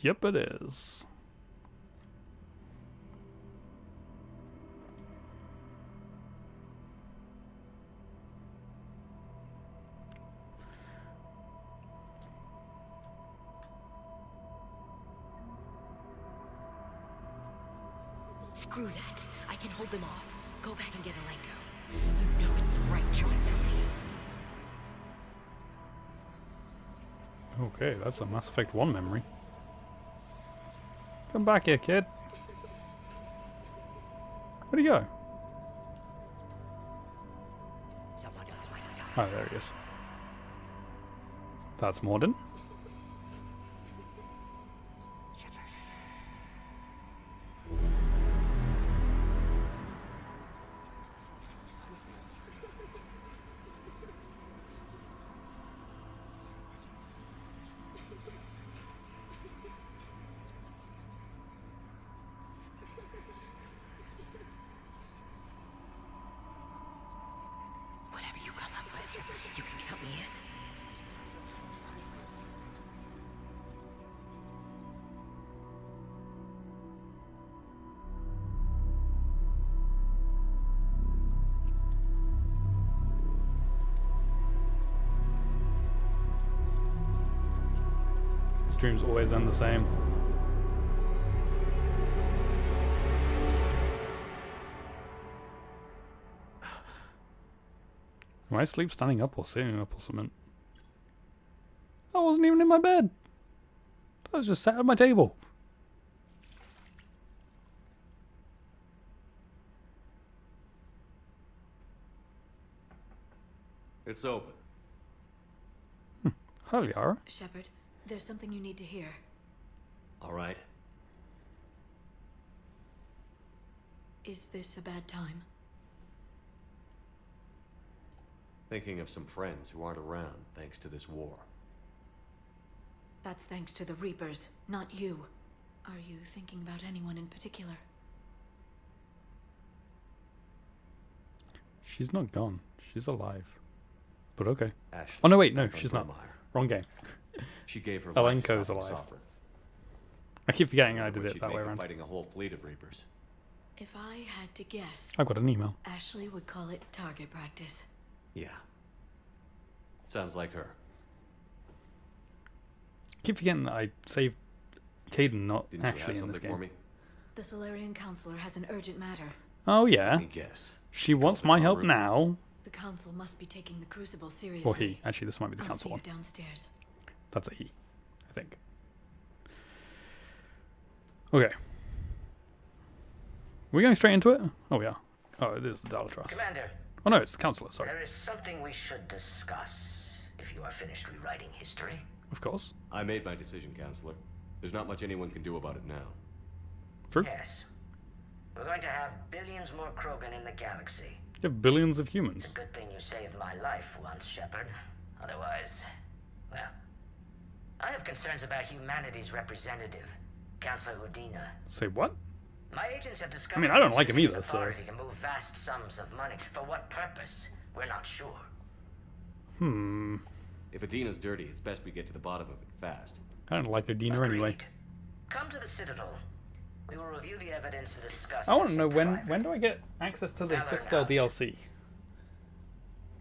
Yep, it is. Screw that. I can hold them off. Go back and get Alenko. You know it's the right choice, LT. Okay, that's a Mass Effect 1 memory. Come back here, kid. Where'd he go? Oh, there he is. That's Mordin. Whatever you come up with, you can count me in. Streams always end the same. Am I asleep standing up or sitting up or something? I wasn't even in my bed. I was just sat at my table. It's open. Hi, Liara. Shepard, there's something you need to hear. All right. Is this a bad time? Thinking of some friends who aren't around thanks to this war. That's thanks to the Reapers, not you. Are you thinking about anyone in particular? She's not gone. She's alive. But okay. Ashley, Oh, no, wait, no, back on she's not. Vermeer. Wrong game. She gave her Alenko's life to stop alive. Sovereign. I keep forgetting I What did it she'd that make way of around. Fighting a whole fleet of Reapers. If I had to guess, I've got an email. Ashley would call it target practice. Yeah. Sounds like her. Keep forgetting that I saved Caden, not Didn't you Ashley have in this something for game. me? The Solarian Counselor has an urgent matter. Oh, yeah. Let me guess. She wants my help now. The Council must be taking the Crucible seriously. Or he. Actually, this might be the I'll council see you one. downstairs. That's a he, I think. Okay. We're going straight into it? Oh, yeah. Oh, it is the Dalatras. Commander, Oh, no, it's the Counselor, sorry. there is something we should discuss if you are finished rewriting history. Of course. I made my decision, Counselor. There's not much anyone can do about it now. True. Yes. We're going to have billions more Krogan in the galaxy. You have billions of humans. It's a good thing you saved my life once, Shepard. Otherwise, well, I have concerns about humanity's representative, Counselor Udina. Say what? My agents have discovered I don't he's like him using his either, so- authority to move vast sums of money. For what purpose? We're not sure. If Adina's dirty, it's best we get to the bottom of it fast. I don't like Odina anyway. Agreed. Come to the Citadel. We will review the evidence and discuss. I want to this know in when private. do I get access to the Valor Citadel out. DLC?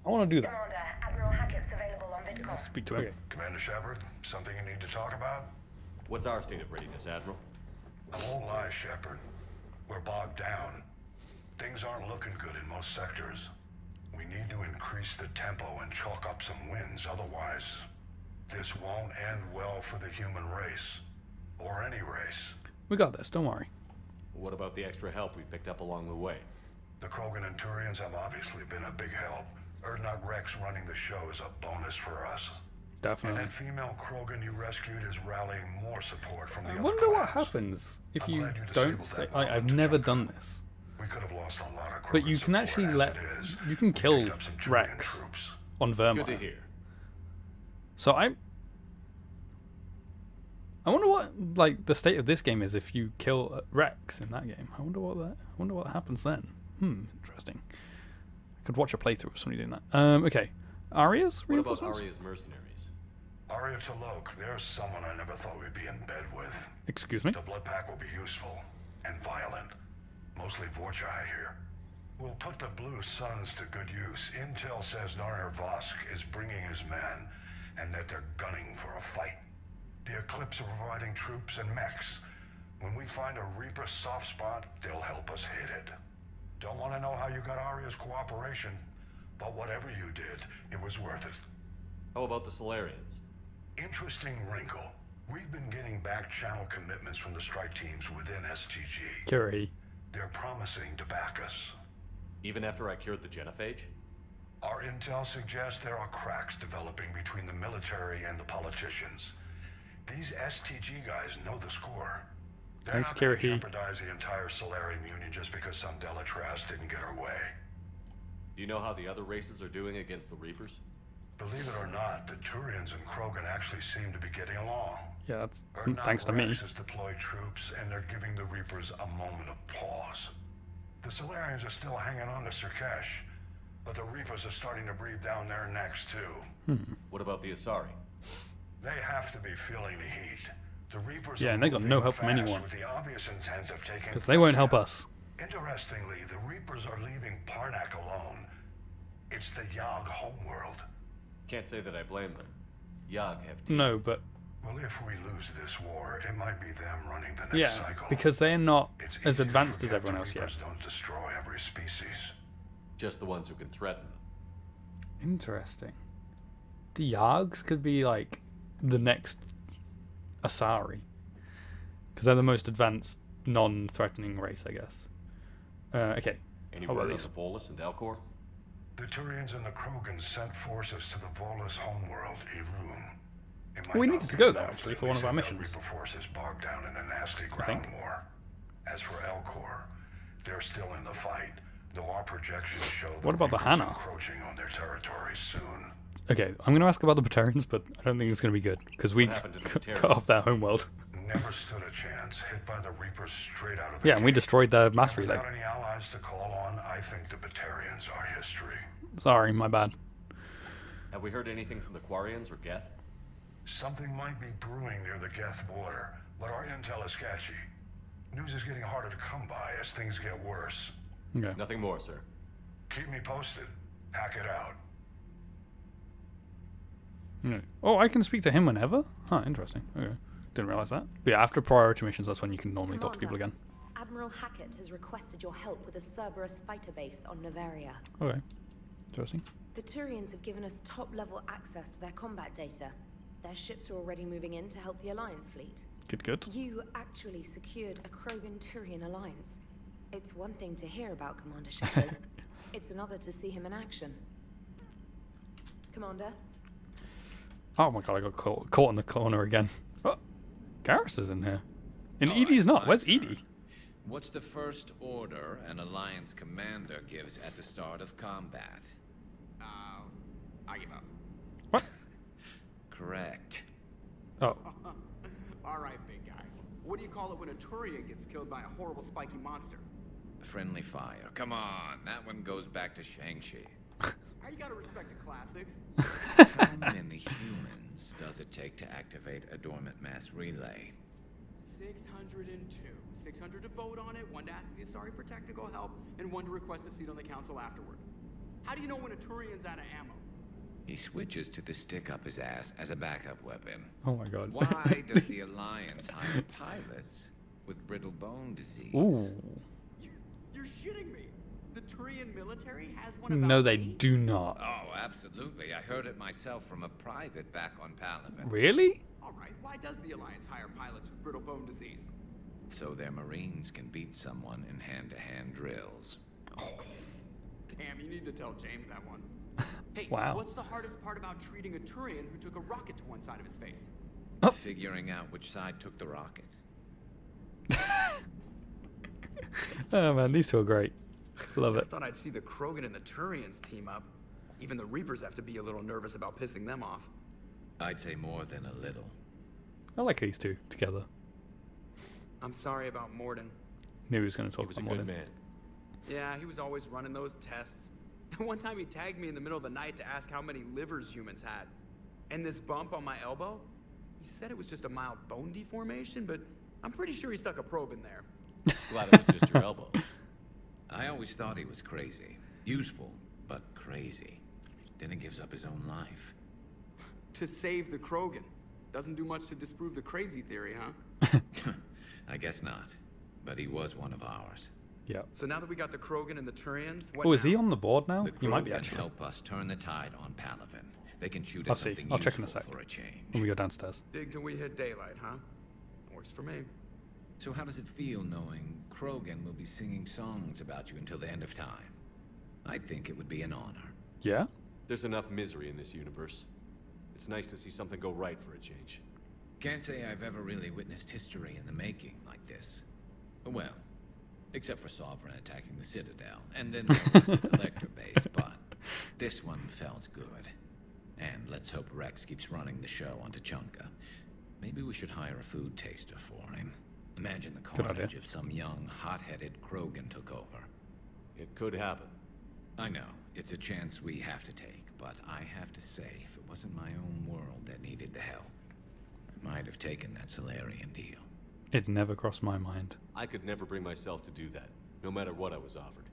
I want to do that. Commander, Admiral Hackett's available on VidCon. Speak to him. Commander Shepard, something you need to talk about? What's our state of readiness, Admiral? I won't lie, Shepard. We're bogged down. Things aren't looking good in most sectors. We need to increase the tempo and chalk up some wins, otherwise this won't end well for the human race. Or any race. We got this, don't worry. What about the extra help we've picked up along the way? The Krogan and Turians have obviously been a big help. Erdnot Rex running the show is a bonus for us. And Definitely. that female Krogan you rescued is rallying more support from the I other wonder what clans. happens if I'm you glad you don't disabled say. that I've moment to never jump done in. this. We could have lost a lot of But Krogan you can support actually as let. it is. You can We kill picked up some Turian Rex troops. on Vermeer. Good to hear. So I wonder what like the state of this game is if you kill Rex in that game. I wonder what happens then. Interesting. I could watch a playthrough of somebody doing that. Okay. Arias? What about Reinforcements? Arya's mercenaries? Arya T'Loak, there's someone I never thought we'd be in bed with. Excuse me? The blood pack will be useful and violent. Mostly Vorchai here. We'll put the Blue Suns to good use. Intel says Narmer Vosk is bringing his men, and that they're gunning for a fight. The Eclipse are providing troops and mechs. When we find a Reaper soft spot, they'll help us hit it. Don't want to know how you got Arya's cooperation, but whatever you did, it was worth it. How about the Solarians? Interesting wrinkle. We've been getting back channel commitments from the strike teams within STG. Curie. They're promising to back us. Even after I cured the genophage? Our intel suggests there are cracks developing between the military and the politicians. These STG guys know the score. They're Thanks, not going to Kirrahe. jeopardize the entire Solarian Union just because some Delatraz didn't get her way. Do you know how the other races are doing against the Reapers? Believe it or not, the Turians and Krogan actually seem to be getting along. Yeah, that's Urdnot thanks to me. Rex has deployed troops, and they're giving the Reapers a moment of pause. The Solarians are still hanging on to Surkesh, but the Reapers are starting to breathe down their necks too. What about the Asari? They have to be feeling the heat. The Reapers Yeah, are and they got moving no help from fast anyone. with the obvious intent of taking Because they won't help Thessia. us. Interestingly, the Reapers are leaving Parnak alone. It's the Yogg homeworld. Can't say that I blame them. Yogg have teeth. No, but Well, if we lose this war, it might be them running the next yeah, cycle. because they're not It's as easy to advanced as forget everyone the else yet. Reapers don't destroy every species. Just the ones who can threaten them. Interesting. The Yargs could be like the next Asari. Because they're the most advanced, non-threatening race, I guess. Okay. Any How about word on these? the Volus and Dalcor? The Turians and the Krogans sent forces to the Volus homeworld, Irun. It might We not needed to be go there, enough, actually, but for one we of our sent missions. Reaper forces bogged down in a nasty I think. ground war. As for Elcor, they're still in the fight, though our projections show What about the Reapers Hana? encroaching on their territory soon. Okay, I'm going to ask about the Batarians, but I don't think it's going to be good. Because we happened to the cut off their homeworld. Never stood a chance, hit by the Reapers straight out of the Yeah, and we gate. destroyed their mass relay. Without any allies to call on, I think the Batarians are history. Sorry, my bad. Have we heard anything from the Quarians or Geth? Something might be brewing near the Geth border, but our intel is sketchy. News is getting harder to come by as things get worse. Okay. Nothing more, sir. Keep me posted. Hack it out. Yeah. Oh, I can speak to him whenever? Huh, interesting. Okay. Didn't realize that. But yeah, after priority missions, that's when you can normally talk to people again. Admiral Hackett has requested your help with a Cerberus fighter base on Noveria. Okay. Interesting. The Turians have given us top-level access to their combat data. Their ships are already moving in to help the Alliance fleet. Good, good. You actually secured a Krogan-Turian alliance. It's one thing to hear about Commander Shepard. It's another to see him in action. Commander? Oh my god, I got caught in the corner again. Oh, Garrus is in here. And All Edie's right, not. my Where's turn. Edie? What's the first order an Alliance commander gives at the start of combat? I give up. What? Correct. Oh. All right, big guy. What do you call it when a Turian gets killed by a horrible spiky monster? Friendly fire. Come on, that one goes back to Shang-Chi. How you gotta respect the classics? How many humans does it take to activate a dormant mass relay? 602. 600 to vote on it, 1 to ask the Asari for technical help, and 1 to request a seat on the council afterward. How do you know when a Turian's out of ammo? He switches to the stick up his ass as a backup weapon. Oh my god. Why does the Alliance hire pilots with brittle bone disease? Ooh. You're shitting me. The Turian military has one about No, they me? do not. Oh, absolutely. I heard it myself from a private back on Palaven. Really? All right, why does the Alliance hire pilots with brittle bone disease? So their Marines can beat someone in hand-to-hand drills. Damn, you need to tell James that one. Hey, Wow. what's the hardest part about treating a Turian who took a rocket to one side of his face? Oh. Figuring out which side took the rocket. Oh man, these two are great. Love I it. thought I'd see the Krogan and the Turians team up. Even the Reapers have to be a little nervous about pissing them off. I'd say more than a little. I like these two together. I'm sorry about Morden. Knew he was going to He talk was a about good Morden. man. Yeah, he was always running those tests. One time he tagged me in the middle of the night to ask how many livers humans had. And this bump on my elbow? He said it was just a mild bone deformation, but I'm pretty sure he stuck a probe in there. Glad it was just your elbow. I always thought he was crazy. Useful, but crazy. Then he gives up his own life. To save the Krogan. Doesn't do much to disprove the crazy theory, huh? I guess not. But he was one of ours. Yeah. So now that we got the Krogan and the Turians, what Oh, is now? he on the board now? The He might be Krogan actually. help us turn the tide on Palaven. They can shoot I'll at see. something I'll check in a useful sec. for a change. When we go downstairs. Dig till we hit daylight, huh? Works for me. So how does it feel knowing Krogan will be singing songs about you until the end of time? I think it would be an honor. Yeah? There's enough misery in this universe. It's nice to see something go right for a change. Can't say I've ever really witnessed history in the making like this. Well, except for Sovereign attacking the Citadel, and then there was the Collector base, but this one felt good. And let's hope Rex keeps running the show on Tuchanka. Maybe we should hire a food taster for him. Imagine the Good idea. carnage if some young, hot-headed Krogan took over. It could happen. I know, it's a chance we have to take, but I have to say, if it wasn't my own world that needed the help, I might have taken that Solarian deal. It never crossed my mind. I could never bring myself to do that, no matter what I was offered.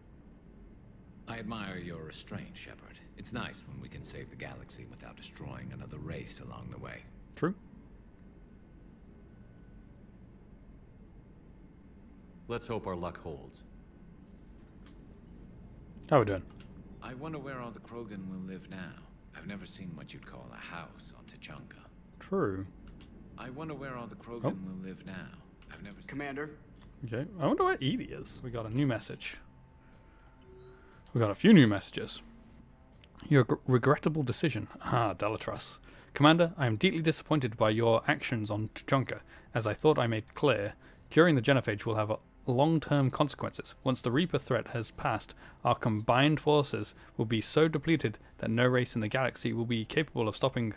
I admire your restraint, Shepard. It's nice when we can save the galaxy without destroying another race along the way. True. Let's hope our luck holds. How we doing? I wonder where all the Krogan will live now. I've never seen what you'd call a house on Tuchanka. True. I wonder where all the Krogan Oh. will live now. I've never seen... Commander, Okay. I wonder where Edie is. We got a new message. We got a few new messages. Your regrettable decision. Ah, Delatras. Commander, I am deeply disappointed by your actions on Tuchanka. As I thought I made clear, curing the genophage will have long-term consequences. Once the Reaper threat has passed, our combined forces will be so depleted that no race in the galaxy will be capable of stopping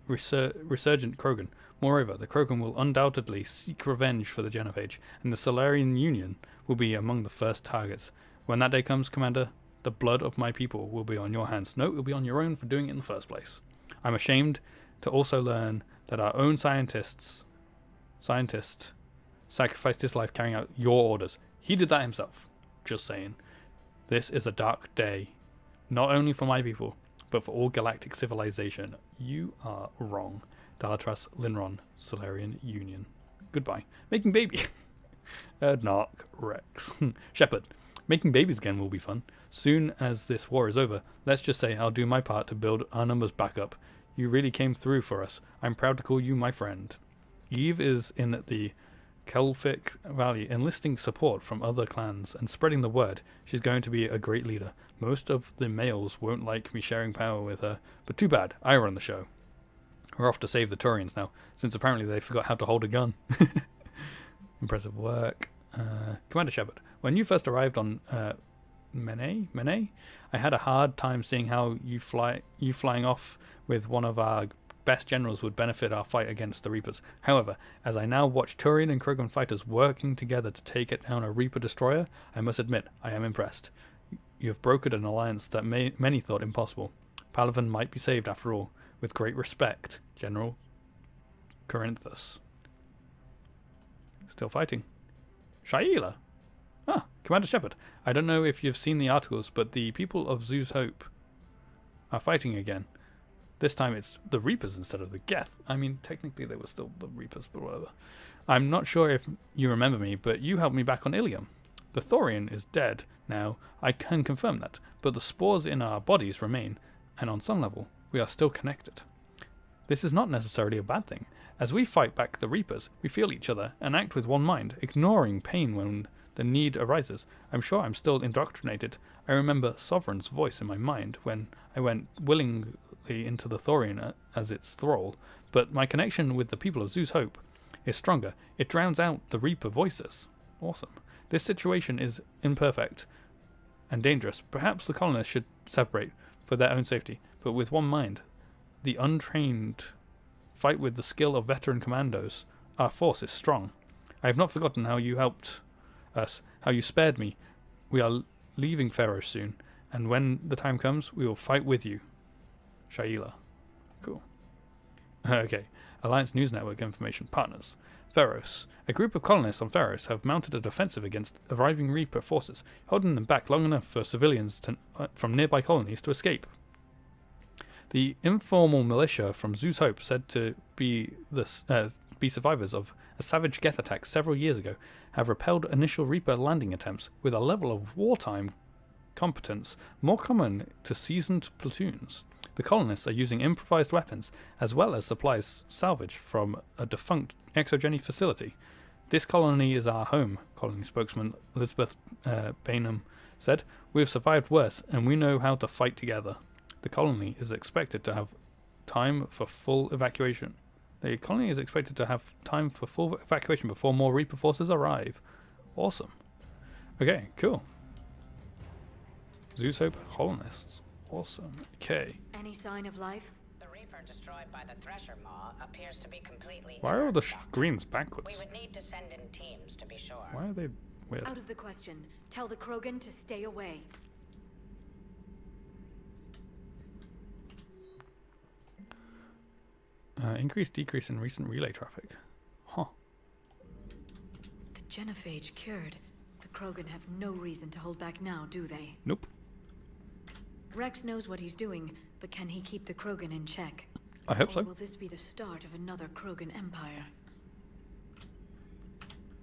resurgent Krogan. Moreover, the Krogan will undoubtedly seek revenge for the genophage, and the Solarian Union will be among the first targets. When that day comes, Commander, the blood of my people will be on your hands. No, it will be on your own for doing it in the first place. I'm ashamed to also learn that our own scientist sacrificed his life carrying out your orders. He did that himself. Just saying. This is a dark day, not only for my people, but for all galactic civilization. You are wrong. Dalatras, Linron, Solarian Union. Goodbye. Making baby. Erdnarch, Rex. Shepard. Making babies again will be fun. Soon as this war is over, let's just say I'll do my part to build our numbers back up. You really came through for us. I'm proud to call you my friend. Eve is in the Kelphic Valley, enlisting support from other clans and spreading the word. She's going to be a great leader. Most of the males won't like me sharing power with her, but too bad, I run the show. We're off to save the Turians now, since apparently they forgot how to hold a gun. Impressive work. Commander Shepard, when you first arrived on Mene, I had a hard time seeing how you flying off with one of our best generals would benefit our fight against the Reapers. However, as I now watch Turian and Krogan fighters working together to take it down a Reaper destroyer, I must admit I am impressed. You have brokered an alliance that many thought impossible. Palaven might be saved after all. With great respect, General Corinthus. Still fighting. Shaila. Ah, Commander Shepard. I don't know if you've seen the articles, but the people of Zoo's Hope are fighting again. This time it's the Reapers instead of the Geth. I mean, technically they were still the Reapers, but whatever. I'm not sure if you remember me, but you helped me back on Ilium. The Thorian is dead now, I can confirm that, but the spores in our bodies remain, and on some level, we are still connected. This is not necessarily a bad thing. As we fight back the Reapers, we feel each other and act with one mind, ignoring pain when the need arises. I'm sure I'm still indoctrinated. I remember Sovereign's voice in my mind when I went willingly into the Thorian as its thrall, but my connection with the people of Zoo's Hope is stronger. It drowns out the Reaper voices. Awesome. This situation is imperfect and dangerous. Perhaps the colonists should separate for their own safety, but with one mind. The untrained fight with the skill of veteran commandos. Our force is strong. I have not forgotten how you helped us, how you spared me. We are leaving Pharaoh soon, and when the time comes, we will fight with you. Shaila. Cool. Okay. Alliance News Network information partners. Feros. A group of colonists on Feros have mounted a defensive against arriving Reaper forces, holding them back long enough for civilians from nearby colonies to escape. The informal militia from Zeus Hope, said to be survivors of a savage Geth attack several years ago, have repelled initial Reaper landing attempts with a level of wartime competence more common to seasoned platoons. The colonists are using improvised weapons as well as supplies salvaged from a defunct exogeny facility. This colony is our home, colony spokesman Elizabeth Bainham said. We have survived worse and we know how to fight together. The colony is expected to have time for full evacuation. The colony is expected to have time for full evacuation before more Reaper forces arrive. Awesome. Okay, cool. Zeus Hope colonists. Awesome. Okay. Any sign of life? The Reaper destroyed by the Thresher Maw appears to be completely. Why are all the screens backwards? We would need to send in teams to be sure. Why are they weird? Out of the question. Tell the Krogan to stay away. Decrease in recent relay traffic. Huh. The genophage cured. The Krogan have no reason to hold back now, do they? Nope. Rex knows what he's doing, but can he keep the Krogan in check? I hope Or so. will this be the start of another Krogan empire?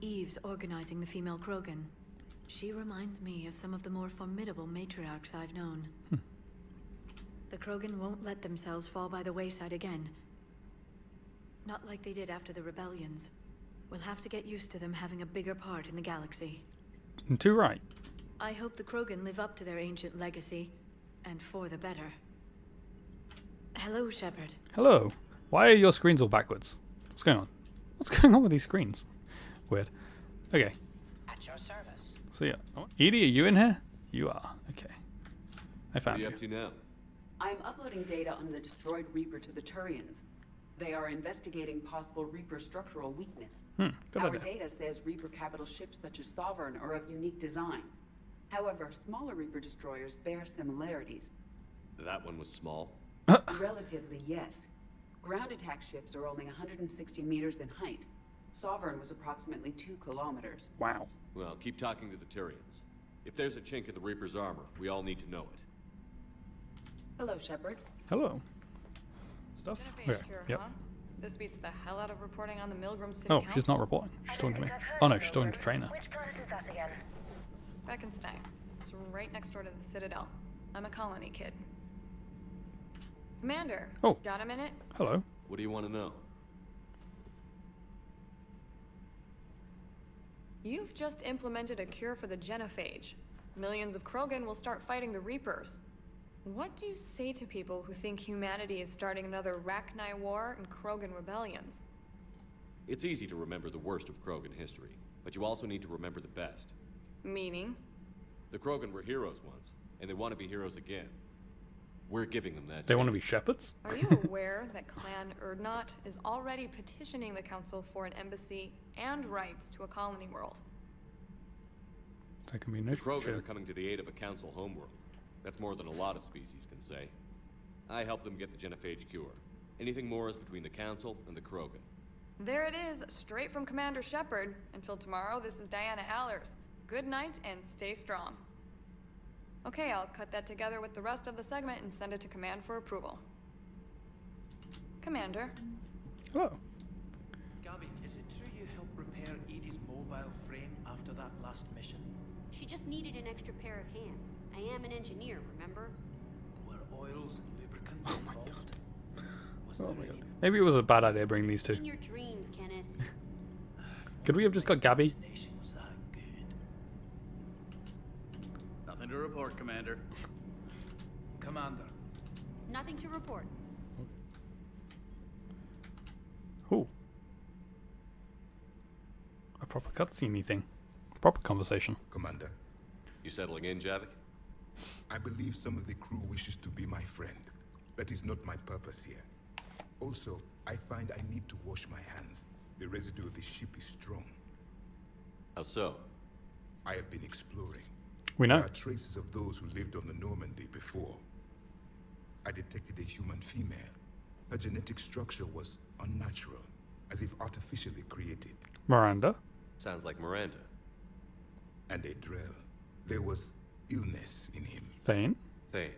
Eve's organizing the female Krogan. She reminds me of some of the more formidable matriarchs I've known. The Krogan won't let themselves fall by the wayside again. Not like they did after the rebellions. We'll have to get used to them having a bigger part in the galaxy. Too right. I hope the Krogan live up to their ancient legacy, and for the better. Hello, Shepard. Hello. Why are your screens all backwards? What's going on? What's going on with these screens? Weird. Okay. At your service. So yeah. Oh, Edie, are you in here? You are. Okay. I What found are you you. up to now? I am uploading data on the destroyed Reaper to the Turians. They are investigating possible Reaper structural weakness. Good Our idea. data says Reaper capital ships such as Sovereign are of unique design. However, smaller Reaper destroyers bear similarities. That one was small. Relatively, yes. Ground attack ships are only 160 meters in height. Sovereign was approximately 2 kilometers. Wow. Well, keep talking to the Turians. If there's a chink in the Reaper's armor, we all need to know it. Hello, Shepard. Hello. Stuff. Genophage Okay. cure, Yep. huh? This beats the hell out of reporting on the Milgram City Oh, Council. she's not reporting. She's talking to me. Oh no, she's talking to Trainer. Which planet is that again? Beckenstein. It's right next door to the Citadel. I'm a colony kid. Commander. Oh. Got a minute? Hello. What do you want to know? You've just implemented a cure for the genophage. Millions of Krogan will start fighting the Reapers. What do you say to people who think humanity is starting another Rachni War and Krogan rebellions? It's easy to remember the worst of Krogan history, but you also need to remember the best. Meaning? The Krogan were heroes once, and they want to be heroes again. We're giving them that They want to chance. be shepherds? Are you aware that Clan Urdnot is already petitioning the Council for an embassy and rights to a colony world? That can be The Krogan are negotiated. coming to the aid of a council homeworld. That's more than a lot of species can say. I helped them get the genophage cure. Anything more is between the council and the Krogan. There it is, straight from Commander Shepard. Until tomorrow, this is Diana Allers. Good night and stay strong. Okay, I'll cut that together with the rest of the segment and send it to Command for approval. Commander. Hello. Gabby, is it true you helped repair Edie's mobile frame after that last mission? She just needed an extra pair of hands. I am an engineer, remember? Were oils and lubricants involved? Was Oh there my any god. Maybe it was a bad idea bringing these two. In your dreams, Kenneth. Could we have just got Gabby? imagination was that good? Nothing to report, Commander. Commander. Nothing to report. Ooh. A proper cutscene thing. Proper conversation. Commander, You settling in, Javik? I believe some of the crew wishes to be my friend. That is not my purpose here. Also, I find I need to wash my hands. The residue of the ship is strong. How so? I have been exploring. We know. There are traces of those who lived on the Normandy before. I detected a human female. Her genetic structure was unnatural, as if artificially created. Miranda. Sounds like Miranda. And Adrel. There was illness in him. Thane. Thane.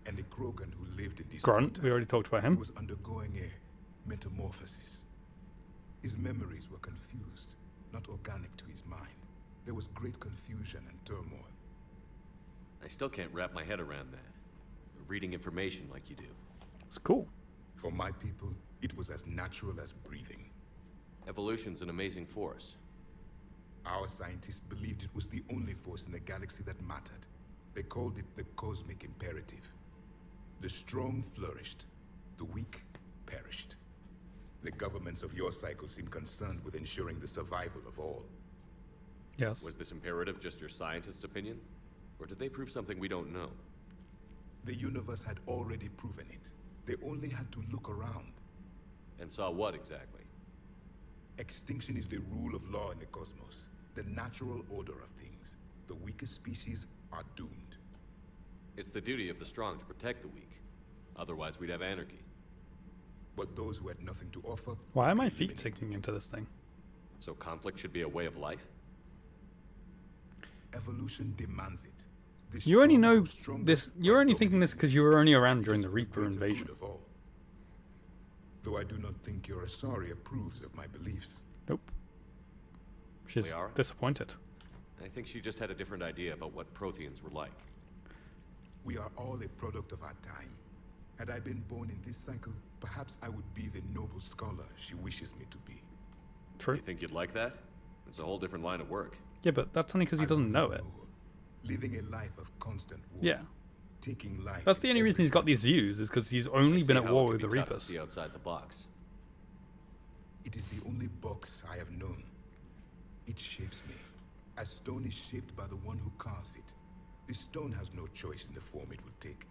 And a Krogan who lived in these Grunt. quarters We already talked about him. was undergoing a metamorphosis. His memories were confused, not organic to his mind. There was great confusion and turmoil. I still can't wrap my head around that. Reading information like you do. It's cool. For my people, it was as natural as breathing. Evolution's an amazing force. Our scientists believed it was the only force in the galaxy that mattered. They called it the cosmic imperative. The strong flourished, the weak perished. The governments of your cycle seem concerned with ensuring the survival of all. Yes. Was this imperative just your scientist's opinion? Or did they prove something we don't know? The universe had already proven it. They only had to look around. And saw what exactly? Extinction is the rule of law in the cosmos, the natural order of things. The weakest species are doomed. It's the duty of the strong to protect the weak. Otherwise, we'd have anarchy. But those who had nothing to offer... Why are my feet sinking into this thing? So conflict should be a way of life? Evolution demands it. The You only strong know grow stronger this. You're by only thinking this because you were only around during the dominating Reaper the greater invasion. good of all. Though I do not think your Asari approves of my beliefs. Nope. She's Liara? disappointed. I think she just had a different idea about what Protheans were like. We are all a product of our time. Had I been born in this cycle, perhaps I would be the noble scholar she wishes me to be. True. You think you'd like that? It's a whole different line of work. Yeah, but that's only because he doesn't know it. Living a life of constant war. Yeah. Taking life. That's the only reason he's got these views, is because he's only been at war with the Reapers. Reapers. See outside the box. It is the only box I have known. It shapes me, as stone is shaped by the one who carves it. The stone has no choice in the form it will take.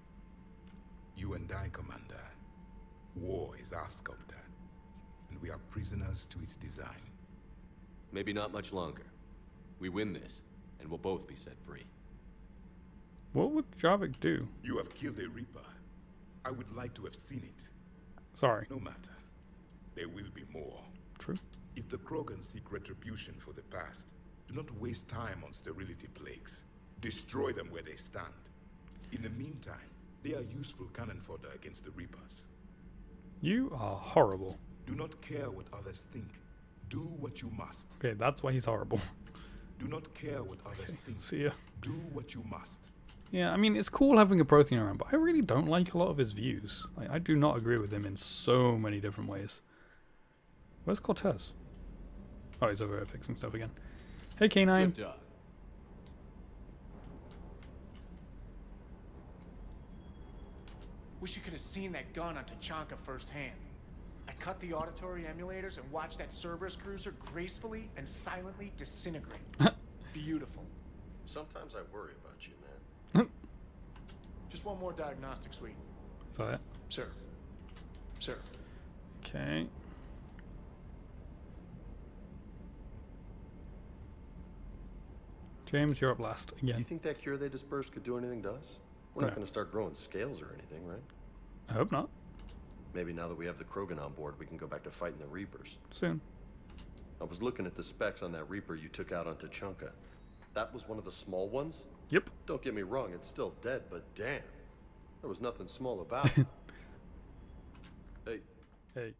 You and I, Commander. War is our sculptor, and we are prisoners to its design. Maybe not much longer. We win this, and we'll both be set free. What would Jarvik do? You have killed a Reaper. I would like to have seen it. Sorry. No matter. There will be more. True. If the Krogan seek retribution for the past, do not waste time on sterility plagues. Destroy them where they stand. In the meantime, they are useful cannon fodder against the Reapers. You are horrible. Do not care what others think. Do what you must. Okay, that's why he's horrible. Do not care what others think. See ya. Do what you must. Yeah, I mean, it's cool having a Prothean around, but I really don't like a lot of his views. I do not agree with him in so many different ways. Where's Cortez? Oh, he's over here fixing stuff again. Hey, K9. Good job. Wish you could have seen that gun on Tachanka firsthand. I cut the auditory emulators and watched that Cerberus cruiser gracefully and silently disintegrate. Beautiful. Sometimes I worry about you, man. Just one more diagnostic suite. Is that it? Sir. Sir. Okay. James, you're up last again. You think that cure they dispersed could do anything to us? We're not going to start growing scales or anything, right? I hope not. Maybe now that we have the Krogan on board, we can go back to fighting the Reapers. Soon. I was looking at the specs on that Reaper you took out on Tachanka. That was one of the small ones? Yep. Don't get me wrong, it's still dead, but damn. There was nothing small about it. Hey. Hey.